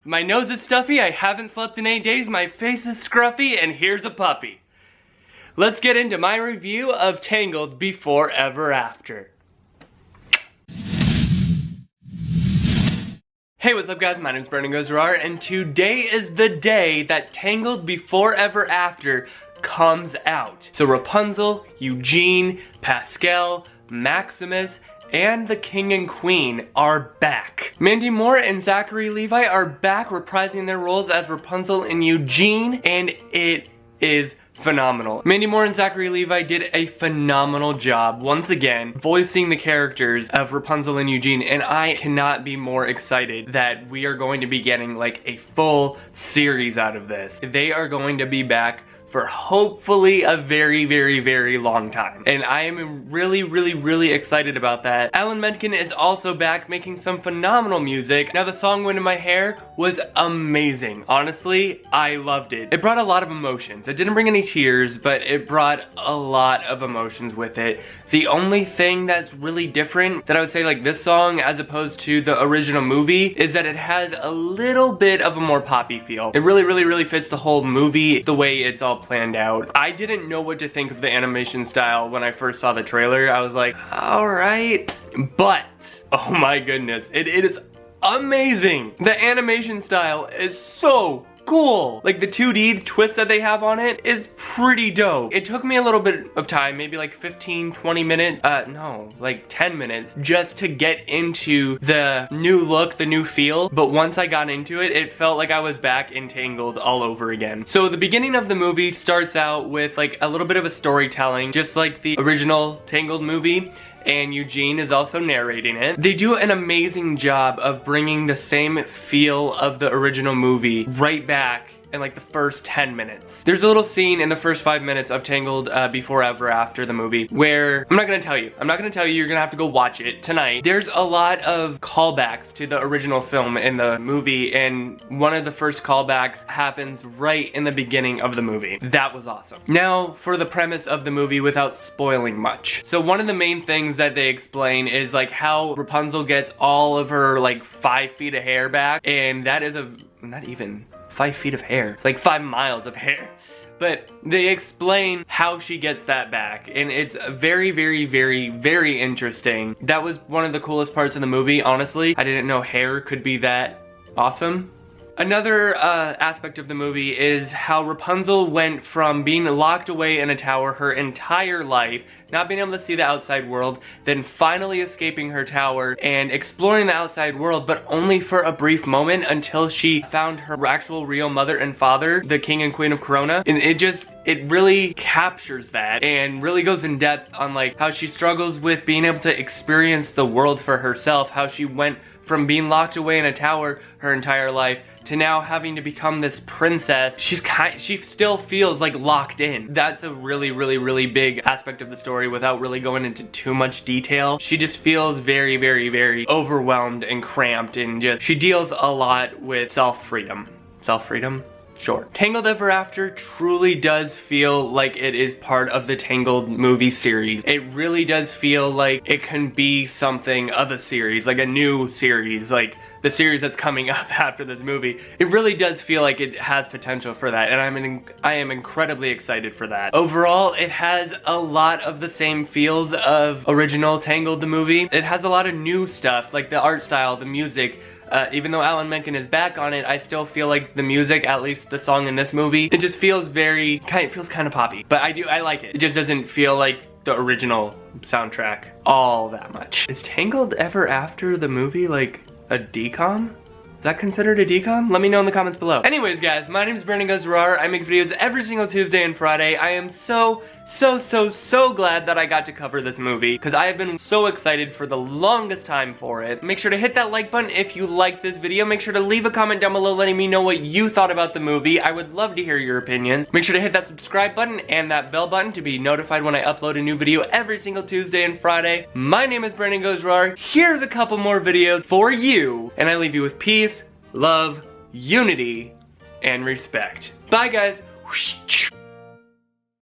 My nose is stuffy, I haven't slept in 8 days, my face is scruffy, and here's a puppy. Let's get into my review of Tangled Before Ever After. Hey, what's up guys, my name is Brandon Gozarar, and today is the day that Tangled Before Ever After comes out. So Rapunzel, Eugene, Pascal, Maximus, and the King and Queen are back. Mandy Moore and Zachary Levi are back reprising their roles as Rapunzel and Eugene, and it is phenomenal. Mandy Moore and Zachary Levi did a phenomenal job once again voicing the characters of Rapunzel and Eugene, and I cannot be more excited that we are going to be getting like a full series out of this. They are going to be back for hopefully a very, very, very long time. And I am really excited about that. Alan Menken is also back making some phenomenal music. Now the song Wind in My Hair was amazing. Honestly, I loved it. It brought a lot of emotions. It didn't bring any tears, but it brought a lot of emotions with it. The only thing that's really different that I would say like this song as opposed to the original movie is that it has a little bit of a more poppy feel. It really fits the whole movie the way it's all planned out. I didn't know what to think of the animation style when I first saw the trailer. I was like, alright, but oh my goodness, it is amazing. The animation style is so cool. Like the 2D twist that they have on it is pretty dope. It took me a little bit of time, maybe like 15-20 minutes, no, like 10 minutes just to get into the new look, the new feel. But once I got into it, it felt like I was back in Tangled all over again. So the beginning of the movie starts out with like a little bit of a storytelling, just like the original Tangled movie. And Eugene is also narrating it. They do an amazing job of bringing the same feel of the original movie right back in like the first 10 minutes. There's a little scene in the first 5 minutes of Tangled Before Ever After the movie where, I'm not gonna tell you, you're gonna have to go watch it tonight. There's a lot of callbacks to the original film in the movie, and one of the first callbacks happens right in the beginning of the movie. That was awesome. Now for the premise of the movie without spoiling much. So one of the main things that they explain is like how Rapunzel gets all of her like 5 feet of hair back, and that is not even 5 feet of hair. It's like 5 miles of hair. But they explain how she gets that back, and it's very interesting. That was one of the coolest parts of the movie, honestly. I didn't know hair could be that awesome. Another aspect of the movie is how Rapunzel went from being locked away in a tower her entire life, not being able to see the outside world, then finally escaping her tower and exploring the outside world, but only for a brief moment until she found her actual real mother and father, the King and Queen of Corona. And it really captures that and really goes in depth on like how she struggles with being able to experience the world for herself, how she went from being locked away in a tower her entire life to now having to become this princess. She still feels like locked in. That's a really big aspect of the story without really going into too much detail. She just feels very overwhelmed and cramped, and she deals a lot with self-freedom. Self-freedom? Sure. Tangled Ever After truly does feel like it is part of the Tangled movie series. It really does feel like it can be something of a series, like a new series, like the series that's coming up after this movie. It really does feel like it has potential for that, and I am incredibly excited for that. Overall, it has a lot of the same feels of original Tangled the movie. It has a lot of new stuff, like the art style, the music. Even though Alan Menken is back on it, I still feel like the music, at least the song in this movie, it just feels kind of poppy. But I like it. It just doesn't feel like the original soundtrack all that much. Is Tangled Ever After the movie like a decom? Is that considered a decom? Let me know in the comments below. Anyways guys, my name is Brandon Gozarar. I make videos every single Tuesday and Friday. I am so glad that I got to cover this movie because I have been so excited for the longest time for it. Make sure to hit that like button if you liked this video. Make sure to leave a comment down below letting me know what you thought about the movie. I would love to hear your opinions. Make sure to hit that subscribe button and that bell button to be notified when I upload a new video every single Tuesday and Friday. My name is Brandon Gozarar. Here's a couple more videos for you, and I leave you with peace, love, unity, and respect. Bye guys.